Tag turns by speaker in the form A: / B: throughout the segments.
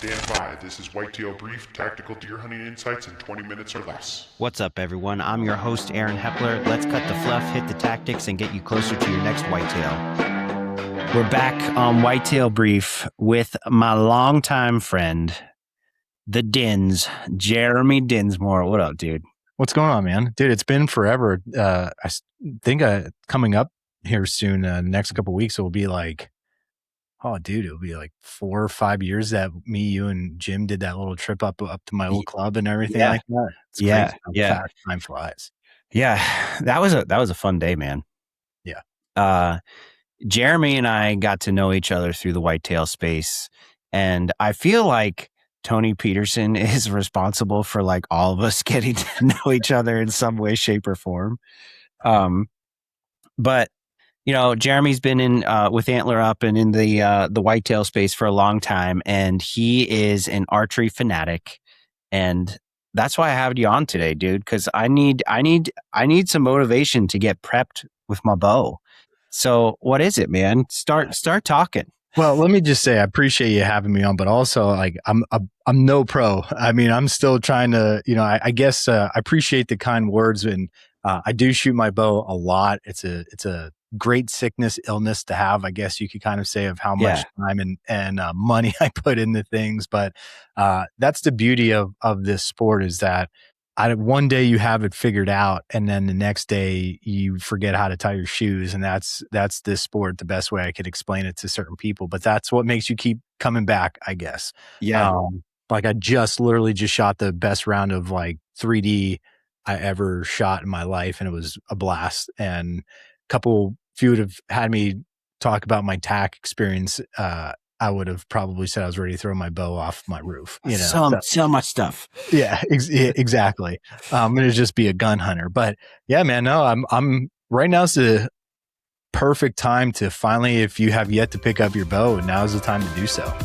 A: Stand by. This is Whitetail Brief, tactical deer hunting insights in 20 minutes or less.
B: What's up, everyone? I'm your host, Aaron Hepler. Let's cut the fluff, hit the tactics, and get you closer to your next whitetail. We're back on Whitetail Brief with my longtime friend, the Jeremy Dinsmore. What up, dude?
C: What's going on, man? Dude, it's been forever. I think coming up here soon, next couple of weeks, it will be like, it'll be like 4 or 5 years that me, you, and Jim did that little trip up to my old club and everything like that. It's crazy how fast time flies.
B: Yeah, that was a fun day, man.
C: Yeah.
B: Jeremy and I got to know each other through the whitetail space, and I feel like Tony Peterson is responsible for like all of us getting to know each other in some way, shape, or form. But you know, Jeremy's been in with Antler Up and in the whitetail space for a long time, and he is an archery fanatic, and that's why I have you on today, dude. Because I need some motivation to get prepped with my bow. So, what is it, man? Start talking.
C: Well, let me just say I appreciate you having me on, but also like I'm no pro. I mean, I'm still trying to, I guess I appreciate the kind words, and I do shoot my bow a lot. It's a great illness to have, I guess you could kind of say, of how much time and money I put into things. But that's the beauty of this sport, is that one day you have it figured out, and then the next day you forget how to tie your shoes. And that's this sport, the best way I could explain it to certain people. But that's what makes you keep coming back, I guess.
B: Yeah.
C: Like I literally just shot the best round of like 3D I ever shot in my life, and it was a blast. And if you would have had me talk about my tack experience, I would have probably said I was ready to throw my bow off my roof.
B: So much stuff.
C: Yeah, exactly. I'm going to just be a gun hunter. But yeah, man, no, I'm right now is the perfect time to finally, if you have yet to pick up your bow, now is the time to do so.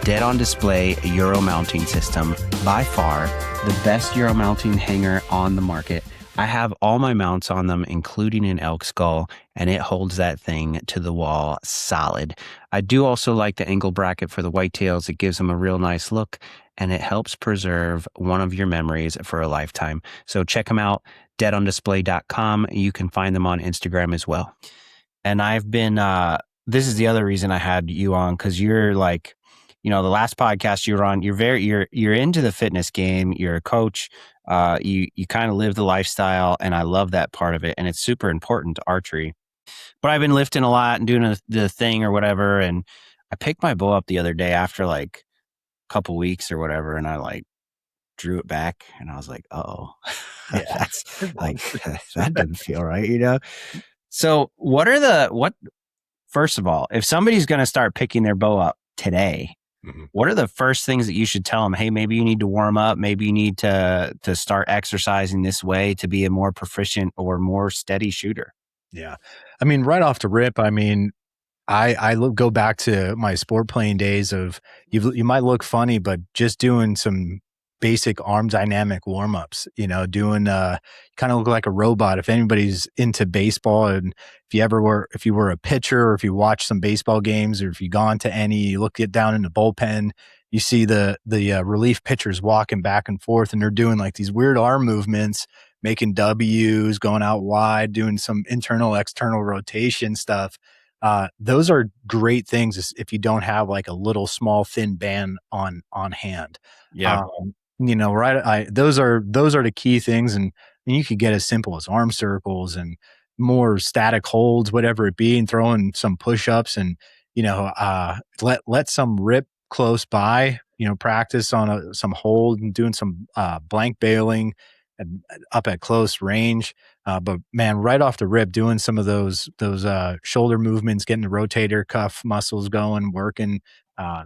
B: Dead on Display Euro mounting system, by far the best Euro mounting hanger on the market. I have all my mounts on them, including an elk skull, and it holds that thing to the wall solid. I do also like the angle bracket for the whitetails. It gives them a real nice look, and it helps preserve one of your memories for a lifetime. So check them out, deadondisplay.com. You can find them on Instagram as well. And I've been, this is the other reason I had you on, because you're like, the last podcast you were on, you're into the fitness game. You're a coach. You kind of live the lifestyle, and I love that part of it. And it's super important to archery. But I've been lifting a lot and doing the thing or whatever. And I picked my bow up the other day after like a couple weeks or whatever, and I like drew it back, and I was like, that's like that didn't feel right, So first of all, if somebody's going to start picking their bow up today, what are the first things that you should tell them? Hey, maybe you need to warm up. Maybe you need to start exercising this way to be a more proficient or more steady shooter.
C: Yeah. I mean, right off the rip, I mean, I go back to my sport playing days of you might look funny, but just doing some basic arm dynamic warm-ups, doing kind of look like a robot. If anybody's into baseball, and if you were a pitcher, or if you watch some baseball games, or if you gone to any, you look down in the bullpen, you see the relief pitchers walking back and forth, and they're doing like these weird arm movements, making W's, going out wide, doing some internal external rotation stuff. Those are great things if you don't have like a little small thin band on hand.
B: Yeah.
C: Right. Those are the key things. And you could get as simple as arm circles and more static holds, whatever it be, and throwing some push-ups, and, let some rip close by, practice on some hold and doing some blank bailing and up at close range. But man, right off the rip, doing some of those shoulder movements, getting the rotator cuff muscles going, working,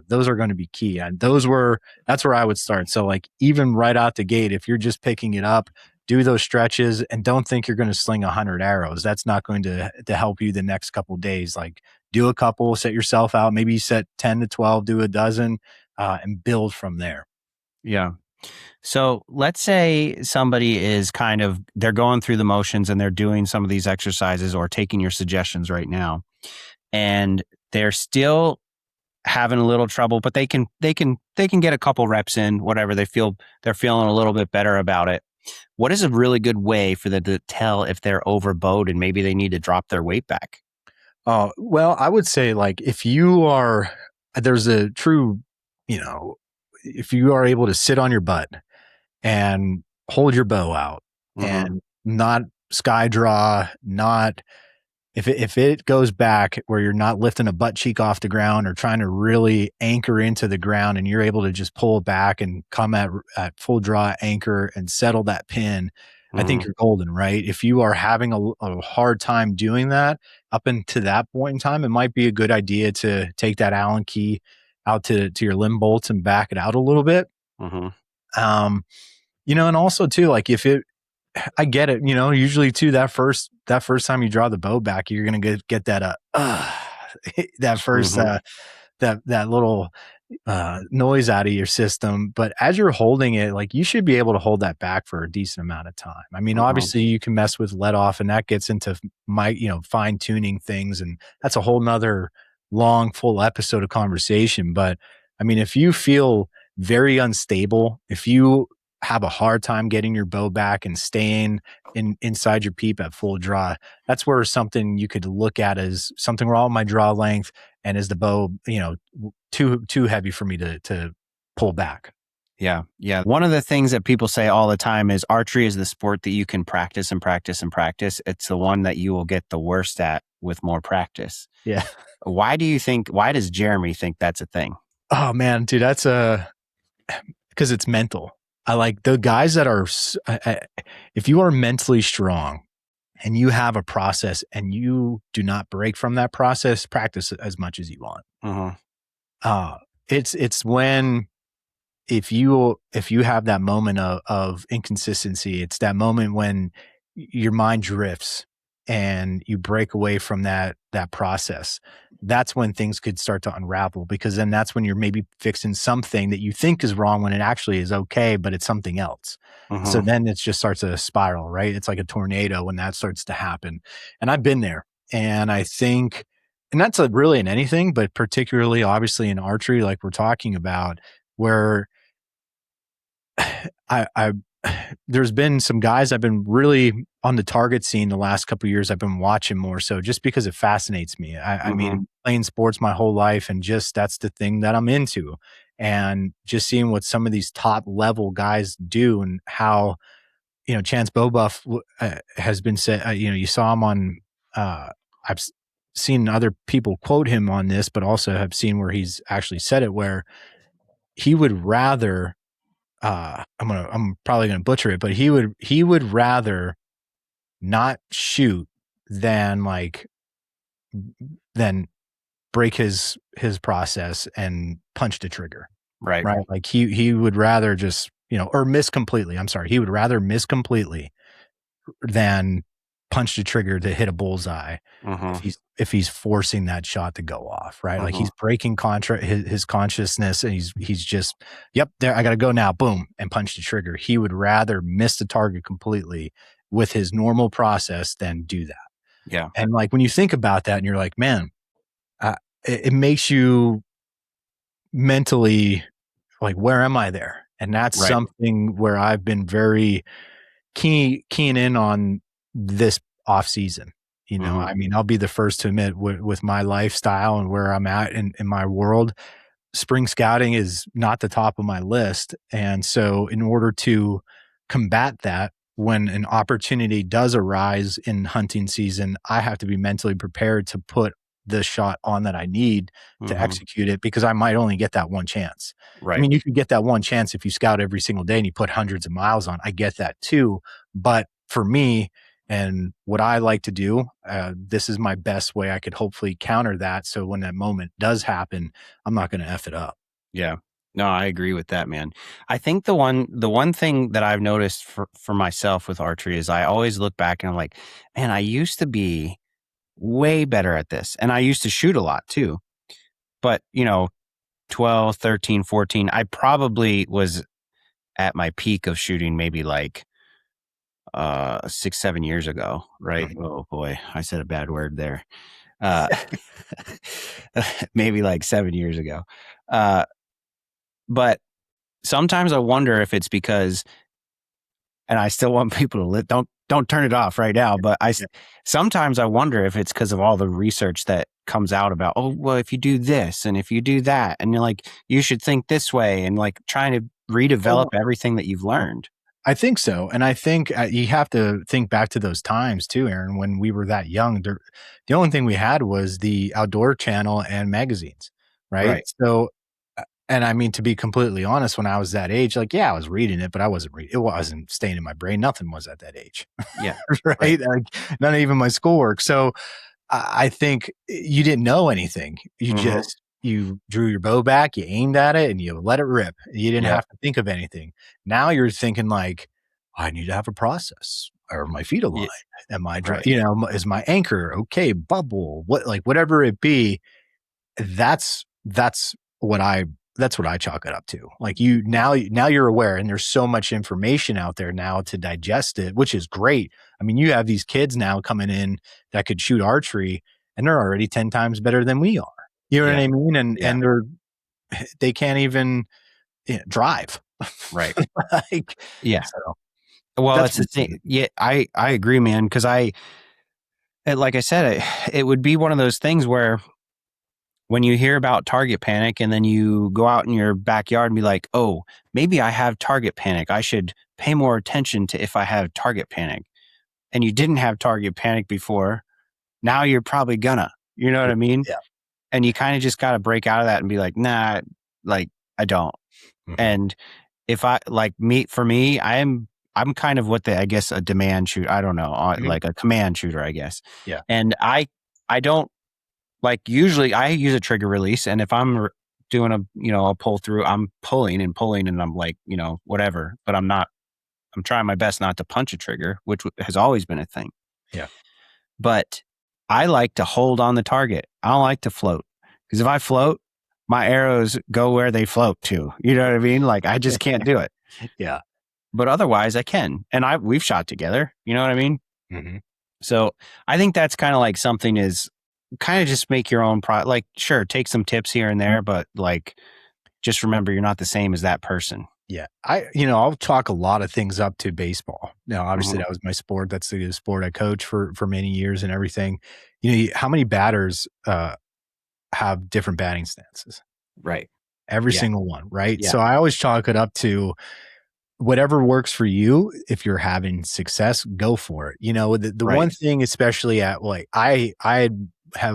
C: those are going to be key. And that's where I would start. So like, even right out the gate, if you're just picking it up, do those stretches, and don't think you're going to sling 100 arrows. That's not going to help you the next couple of days. Like, do a couple, set yourself out, maybe set 10 to 12, do a dozen, and build from there.
B: Yeah. So let's say somebody is they're going through the motions and they're doing some of these exercises or taking your suggestions right now, and they're still having a little trouble, but they can get a couple reps in, whatever they're feeling a little bit better about it. What is a really good way for them to tell if they're overbowed and maybe they need to drop their weight back?
C: Well, I would say like if you are, there's a true, if you are able to sit on your butt and hold your bow out and not sky draw, not if it goes back where you're not lifting a butt cheek off the ground or trying to really anchor into the ground and you're able to just pull back and come at full draw anchor and settle that pin, I think you're golden, right? If you are having a hard time doing that up until that point in time, it might be a good idea to take that Allen key out to your limb bolts and back it out a little bit. And also too, like I get it, usually too, that first time you draw the bow back, you're going to get that, that first, that little, noise out of your system. But as you're holding it, like you should be able to hold that back for a decent amount of time. I mean, obviously you can mess with let off and that gets into fine tuning things. And that's a whole nother long, full episode of conversation. But I mean, if you feel very unstable, if you have a hard time getting your bow back and staying inside your peep at full draw, that's where something you could look at as something wrong with my draw length and is the bow, too heavy for me to pull back.
B: Yeah. Yeah. One of the things that people say all the time is archery is the sport that you can practice and practice and practice. It's the one that you will get the worst at with more practice.
C: Yeah.
B: Why does Jeremy think that's a thing?
C: Oh man, dude, that's because it's mental. I like the guys that are, if you are mentally strong and you have a process and you do not break from that process, practice as much as you want. It's when, if you have that moment of inconsistency, it's that moment when your mind drifts and you break away from that process. That's when things could start to unravel, because then that's when you're maybe fixing something that you think is wrong when it actually is okay, but it's something else. So then it just starts to spiral, right? It's like a tornado when that starts to happen. And I've been there. And I think, and that's really in anything, but particularly obviously in archery, like we're talking about, where there's been some guys I've been really on the target scene the last couple of years. I've been watching more so just because it fascinates me. I mean, playing sports my whole life, and just that's the thing that I'm into, and just seeing what some of these top level guys do and how, Chance Bobuff has been said, you saw him on, I've seen other people quote him on this, but also have seen where he's actually said it, where he would rather, I'm probably gonna butcher it, but he would rather not shoot than break his process and punch the trigger.
B: Right.
C: Like he would rather just, or miss completely. I'm sorry. He would rather miss completely than punch the trigger to hit a bullseye if he's forcing that shot to go off, right? Like he's breaking his consciousness, and he's just, yep, there, I got to go now, boom, and punch the trigger. He would rather miss the target completely with his normal process than do that.
B: Yeah.
C: And like when you think about that and you're like, man, it makes you mentally like, where am I there? And that's something where I've been very keen in on this off season. I mean, I'll be the first to admit with my lifestyle and where I'm at in my world, spring scouting is not the top of my list. And so in order to combat that, when an opportunity does arise in hunting season, I have to be mentally prepared to put the shot on that I need to execute it, because I might only get that one chance.
B: Right.
C: I mean, you could get that one chance if you scout every single day and you put hundreds of miles on. I get that too. But for me and what I like to do, this is my best way I could hopefully counter that. So when that moment does happen, I'm not going to F it up.
B: Yeah. No, I agree with that, man. I think the one thing that I've noticed for myself with archery is I always look back and I'm like, man, I used to be way better at this. And I used to shoot a lot too. But, 12, 13, 14, I probably was at my peak of shooting maybe like 6, 7 years ago, right? Oh boy, I said a bad word there. uh, maybe like 7 years ago. But sometimes I wonder if it's because, and I still want people to don't turn it off right now. But sometimes I wonder if it's because of all the research that comes out about, oh, well, if you do this and if you do that, and you're like, you should think this way, and like trying to redevelop everything that you've learned.
C: I think so. And I think you have to think back to those times too, Aaron, when we were that young. The only thing we had was the Outdoor Channel and magazines, right? So, and I mean, to be completely honest, when I was that age, like, yeah, I was reading it, but I wasn't reading. It wasn't staying in my brain. Nothing was at that age.
B: Yeah.
C: Right. Like, none of even my schoolwork. So I think you didn't know anything. You just, you drew your bow back, you aimed at it, and you let it rip. You didn't have to think of anything. Now you're thinking like, I need to have a process. Are my feet aligned? Am I, is my anchor okay? Bubble, whatever it be. That's what I chalk it up to. Like now you're aware, and there's so much information out there now to digest it, which is great. I mean, you have these kids now coming in that could shoot archery, and they're already 10 times better than we are. You know what I mean? And they can't even drive.
B: Right.
C: So,
B: well, that's the thing. Yeah, I agree, man. Because like I said, it would be one of those things where when you hear about target panic and then you go out in your backyard and be like, oh, maybe I have target panic. I should pay more attention to if I have target panic. And you didn't have target panic before. Now you're probably gonna, you know what I mean?
C: Yeah.
B: And you kind of just got to break out of that and be like, nah, like I don't. And if for me, I'm kind of I guess a demand shooter. I don't know, like a command shooter, I guess.
C: Yeah.
B: And I don't, like, usually I use a trigger release, and if I'm doing a pull through, I'm pulling and I'm like, whatever, but I'm trying my best not to punch a trigger, which has always been a thing.
C: Yeah.
B: But I like to hold on the target. I don't like to float, because if I float, my arrows go where they float to. You know what I mean? Like, I just can't do it.
C: Yeah.
B: But otherwise I can. And we've shot together. You know what I mean? So I think that's kind of like something is kind of just make your own like, sure, take some tips here and there, but like, just remember you're not the same as that person.
C: Yeah. I'll chalk a lot of things up to baseball. Now, obviously that was my sport. That's the sport I coached for many years and everything. How many batters have different batting stances?
B: Right.
C: Every single one. Right.
B: Yeah.
C: So I always chalk it up to whatever works for you. If you're having success, go for it. The one thing, especially at like,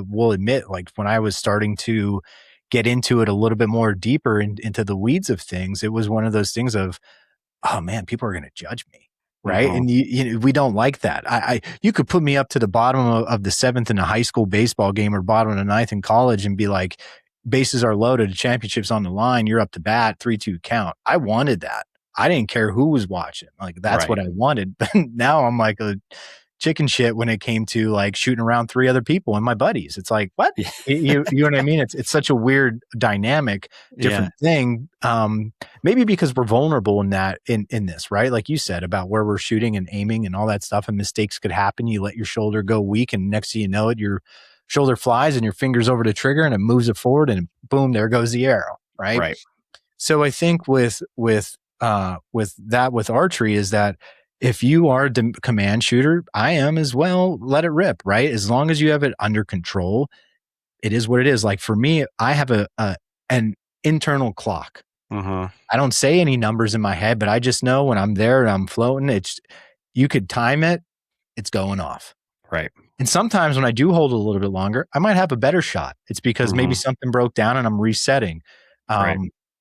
C: will admit, like when I was starting to get into it a little bit more deeper into the weeds of things, it was one of those things of, oh man, people are going to judge me. Right. And we don't like that. You could put me up to the bottom of the seventh in a high school baseball game or bottom of the ninth in college and be like, bases are loaded, the championship's on the line, you're up to bat, 3-2 count. I wanted that. I didn't care who was watching. Like, that's what I wanted. But now I'm like a chicken shit when it came to like shooting around 3 other people and my buddies. It's like, what? You know what I mean? It's such a weird dynamic, different thing. Maybe because we're vulnerable in that, in this, right? Like you said about where we're shooting and aiming and all that stuff, and mistakes could happen. You let your shoulder go weak, and next thing you know it, your shoulder flies and your fingers over the trigger and it moves it forward, and boom, there goes the arrow. Right. So I think with archery is that if you are the command shooter, I am as well, let it rip, right? As long as you have it under control, it is what it is. Like for me, I have an internal clock. I don't say any numbers in my head, but I just know when I'm there and I'm floating, you could time it, it's going off.
B: Right.
C: And sometimes when I do hold it a little bit longer, I might have a better shot. It's because maybe something broke down and I'm resetting.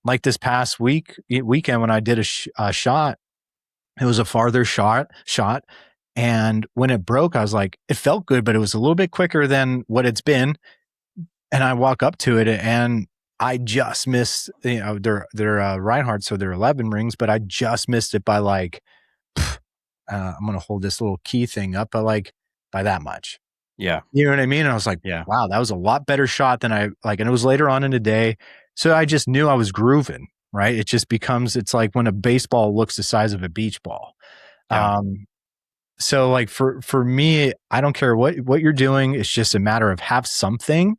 C: Like this past weekend when I did a shot, it was a farther shot. And when it broke, I was like, it felt good, but it was a little bit quicker than what it's been. And I walk up to it and I just missed, they're Reinhardt, so they're 11 rings, but I just missed it by like, I'm going to hold this little key thing up, but like by that much.
B: Yeah.
C: You know what I mean? And I was like, wow, that was a lot better shot than I like. And it was later on in the day. So I just knew I was grooving, right? It just becomes, it's like when a baseball looks the size of a beach ball. So like for me, I don't care what you're doing. It's just a matter of have something,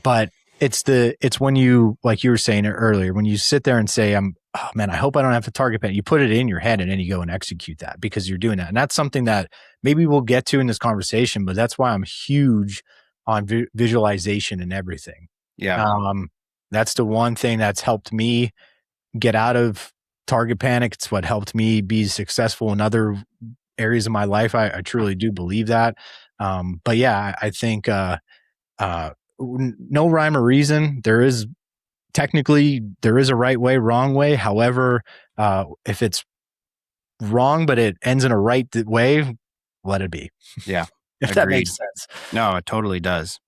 C: but it's when you, like you were saying earlier, when you sit there and say, oh man, I hope I don't have to target pen. You put it in your head and then you go and execute that because you're doing that. And that's something that maybe we'll get to in this conversation, but that's why I'm huge on visualization and everything.
B: Yeah.
C: That's the one thing that's helped me get out of target panic. It's what helped me be successful in other areas of my life. I truly do believe that. But yeah, I think, no rhyme or reason. There is a right way, wrong way. However, if it's wrong, but it ends in a right way, let it be.
B: Yeah.
C: If that makes sense.
B: No, it totally does.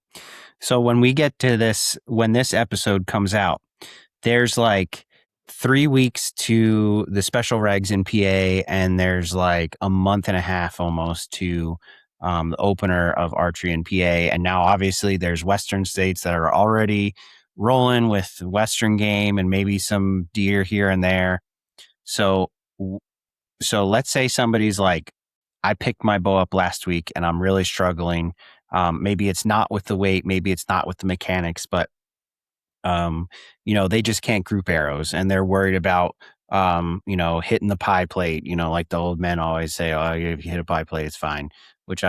B: So when we get to this, when this episode comes out, there's like 3 weeks to the special regs in PA, and there's like a month and a half almost to the opener of archery in PA. And now obviously there's Western states that are already rolling with Western game and maybe some deer here and there. So let's say somebody's like, I picked my bow up last week and I'm really struggling. Maybe it's not with the weight, maybe it's not with the mechanics, but they just can't group arrows and they're worried about, hitting the pie plate, like the old men always say, oh, if you hit a pie plate, it's fine, which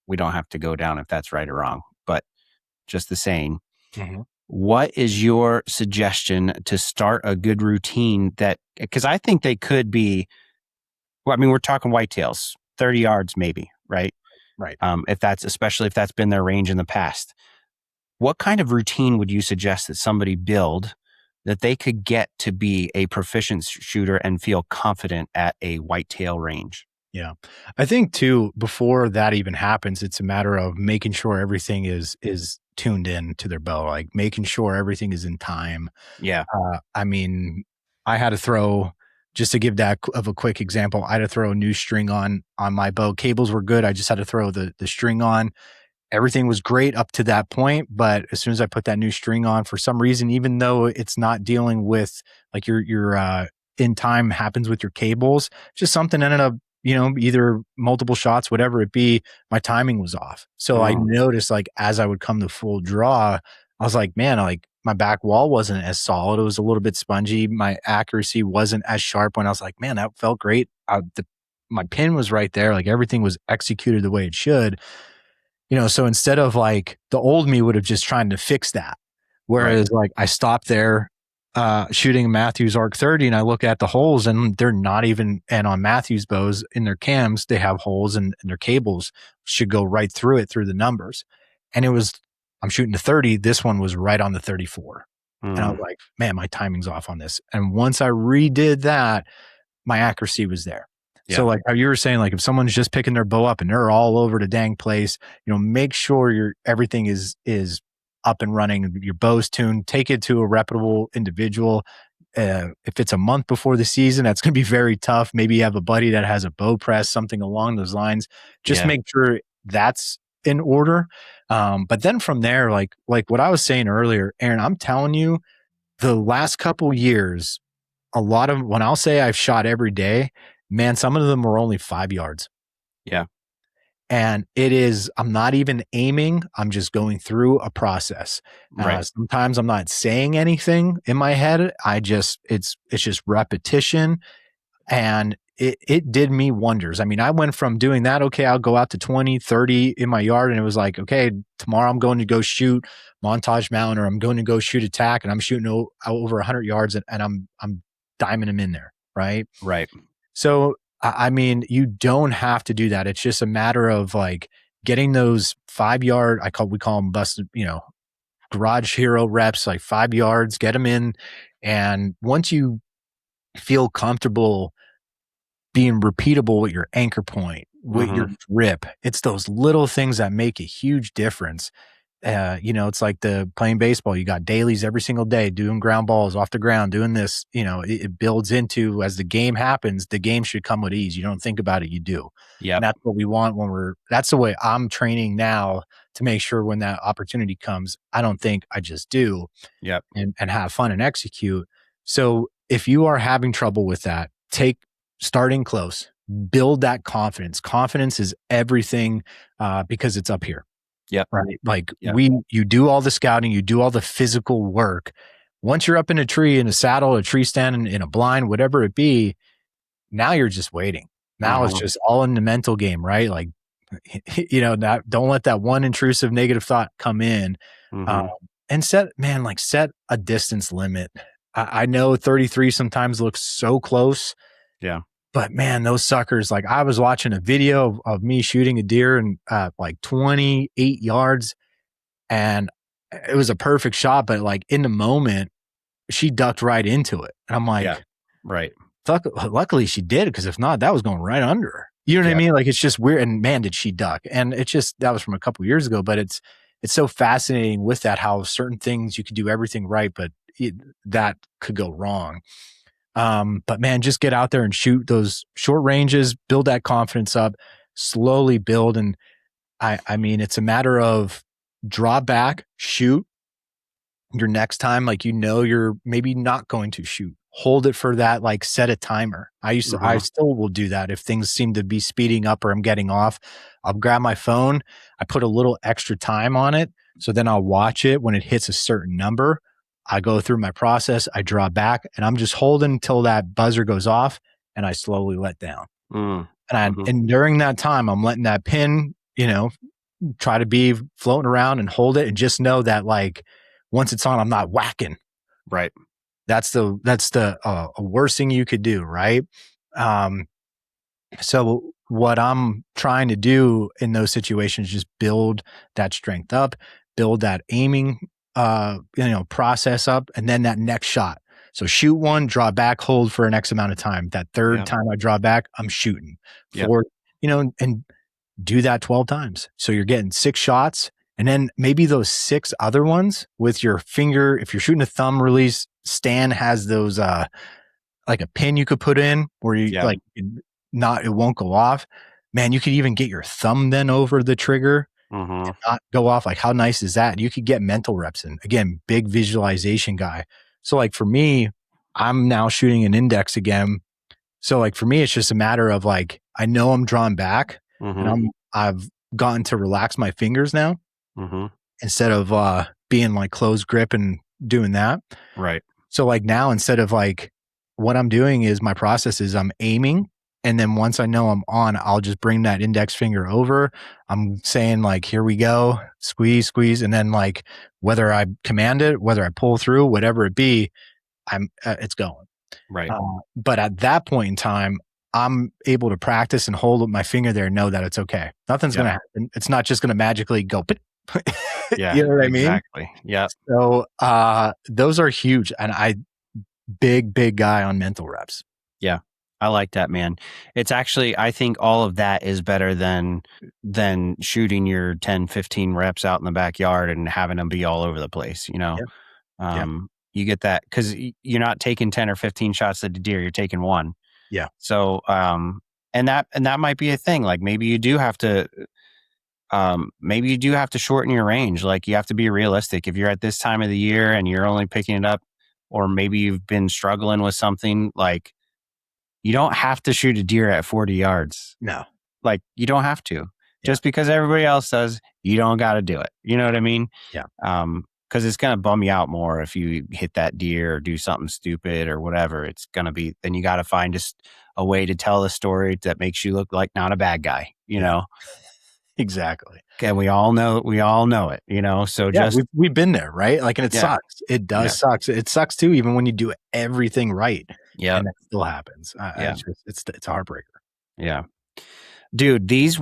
B: we don't have to go down if that's right or wrong, but just the saying. Mm-hmm. What is your suggestion to start a good routine because I think they could be, we're talking whitetails, 30 yards maybe, right?
C: Right.
B: Especially if that's been their range in the past. What kind of routine would you suggest that somebody build that they could get to be a proficient shooter and feel confident at a whitetail range?
C: Yeah. I think too, before that even happens, it's a matter of making sure everything is tuned in to their bow, like making sure everything is in time.
B: Yeah.
C: I had to throw, just to give that of a quick example, I had to throw a new string on my bow. Cables were good. I just had to throw the string on. Everything was great up to that point. But as soon as I put that new string on, for some reason, even though it's not dealing with like your in time happens with your cables, just something ended up, either multiple shots, whatever it be, my timing was off. So I noticed, like, as I would come to full draw, I was like, man, like my back wall wasn't as solid. It was a little bit spongy. My accuracy wasn't as sharp when I was like, man, that felt great. My pin was right there. Like everything was executed the way it should. So instead of like the old me would have just trying to fix that. Whereas like I stopped there, shooting Matthews Arc 30 and I look at the holes and they're not even, and on Matthews bows in their cams, they have holes and their cables should go right through it through the numbers. And I'm shooting to 30. This one was right on the 34. And I was like, man, my timing's off on this. And once I redid that, my accuracy was there. Yeah. So like how you were saying, like if someone's just picking their bow up and they're all over the dang place, make sure everything is up and running. Your bow's tuned. Take it to a reputable individual. If it's a month before the season, that's going to be very tough. Maybe you have a buddy that has a bow press, something along those lines. Just make sure that's in order. But then from there, like what I was saying earlier, Aaron, I'm telling you, the last couple years, a lot of when I'll say I've shot every day, man, some of them were only 5 yards.
B: Yeah.
C: And I'm not even aiming. I'm just going through a process. Right. Sometimes I'm not saying anything in my head. It's just repetition. And it did me wonders. I mean, I went from doing that, okay, I'll go out to 20, 30 in my yard. And it was like, okay, tomorrow I'm going to go shoot Montage Mountain, or I'm going to go shoot attack, and I'm shooting over 100 yards and I'm diming them in there. Right.
B: Right.
C: So, I mean, you don't have to do that. It's just a matter of like getting those 5 yard, we call them busted, garage hero reps, like 5 yards, get them in. And once you feel comfortable being repeatable with your anchor point, with your grip, it's those little things that make a huge difference. It's like the playing baseball. You got dailies every single day, doing ground balls off the ground, doing this, it builds into, as the game happens, the game should come with ease. You don't think about it, you do. Yeah. That's what we want that's the way I'm training now, to make sure when that opportunity comes, I don't think, I just do. Yep. And have fun and execute. So if you are having trouble with that, starting close, build that confidence. Confidence is everything because it's up here.
B: Yep.
C: Right. Like
B: Yep.
C: you do all the scouting, you do all the physical work. Once you're up in a tree, in a saddle, a tree stand, in a blind, whatever it be, now you're just waiting. Now it's just all in the mental game, right? Like, don't let that one intrusive negative thought come in. And set a distance limit. I know 33 sometimes looks so close.
B: Yeah.
C: But man, those suckers, like I was watching a video of me shooting a deer and like 28 yards, and it was a perfect shot. But like in the moment, she ducked right into it. And I'm like,
B: right.
C: Luckily she did, because if not, that was going right under her. You know what I mean? Like, it's just weird. And man, did she duck. And it's just, that was from a couple years ago, but it's so fascinating with that, how certain things you could do everything right, but that could go wrong. But man, just get out there and shoot those short ranges, build that confidence up, slowly build. And I mean, it's a matter of draw back, shoot your next time. Like, you're maybe not going to shoot. Hold it for that, like set a timer. I still will do that. If things seem to be speeding up or I'm getting off, I'll grab my phone. I put a little extra time on it. So then I'll watch it when it hits a certain number. I go through my process, I draw back, and I'm just holding until that buzzer goes off, and I slowly let down. And during that time, I'm letting that pin, try to be floating around and hold it, and just know that, like, once it's on, I'm not whacking.
B: Right.
C: That's the worst thing you could do, right? So what I'm trying to do in those situations is just build that strength up, build that aiming process up, and then that next shot. So shoot one, draw back, hold for an X amount of time. That third time I draw back, I'm shooting. Fourth, and do that 12 times. So you're getting 6 shots, and then maybe those 6 other ones with your finger. If you're shooting a thumb release, Stan has those like a pin you could put in where you it won't go off. Man, you could even get your thumb then over the trigger. And not go off. Like, how nice is that? You could get mental reps in. Again, big visualization guy. So like for me, I'm now shooting an index again. So like for me, it's just a matter of like, I know I'm drawn back and I've gotten to relax my fingers now instead of being like closed grip and doing that.
B: Right.
C: So like now, instead of like, what I'm doing is my process is I'm aiming. And then once I know I'm on, I'll just bring that index finger over. I'm saying like, here we go, squeeze, squeeze. And then like, whether I command it, whether I pull through, whatever it be, it's going.
B: Right.
C: But at that point in time, I'm able to practice and hold my finger there and know that it's okay. Nothing's going to happen. It's not just going to magically go. You know what I mean?
B: Exactly. Yeah.
C: So those are huge. And big guy on mental reps.
B: Yeah. I like that, man. It's actually, I think all of that is better than shooting your 10, 15 reps out in the backyard and having them be all over the place, You get that because you're not taking 10 or 15 shots at a deer, you're taking one.
C: Yeah.
B: So, and that might be a thing. Like maybe you do have to shorten your range. Like you have to be realistic. If you're at this time of the year and you're only picking it up, or maybe you've been struggling with something, like, you don't have to shoot a deer at 40 yards.
C: No.
B: Like, you don't have to. Just because everybody else does, you don't got to do it. You know what I mean?
C: Yeah.
B: Because it's going to bum you out more if you hit that deer or do something stupid or whatever. It's going to be, then you got to find just a way to tell the story that makes you look like not a bad guy, you know?
C: Exactly.
B: And we all know it, so just,
C: we've been there, right? Like, and it sucks. It does suck. It sucks too, even when you do everything right.
B: Yeah.
C: And that still happens. It's a heartbreaker.
B: Yeah. Dude, these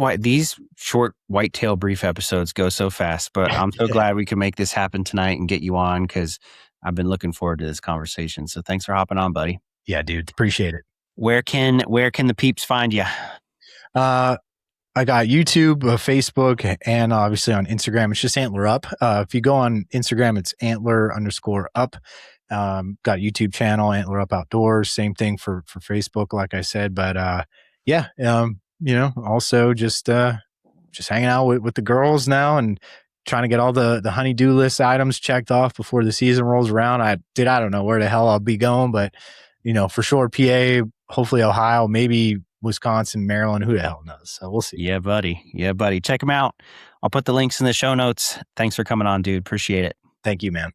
B: short whitetail brief episodes go so fast, but I'm so glad we could make this happen tonight and get you on, because I've been looking forward to this conversation. So thanks for hopping on, buddy.
C: Yeah, dude. Appreciate it.
B: Where can the peeps find you?
C: I got YouTube, Facebook, and obviously on Instagram. It's just Antler Up. If you go on Instagram, it's Antler_up. Got a YouTube channel, Antler Up Outdoors. Same thing for Facebook, like I said. But also just hanging out with the girls now and trying to get all the honey-do list items checked off before the season rolls around. I don't know where the hell I'll be going, but for sure, PA, hopefully Ohio, maybe Wisconsin, Maryland, who the hell knows? So we'll see.
B: Yeah, buddy. Yeah, buddy. Check them out. I'll put the links in the show notes. Thanks for coming on, dude. Appreciate it.
C: Thank you, man.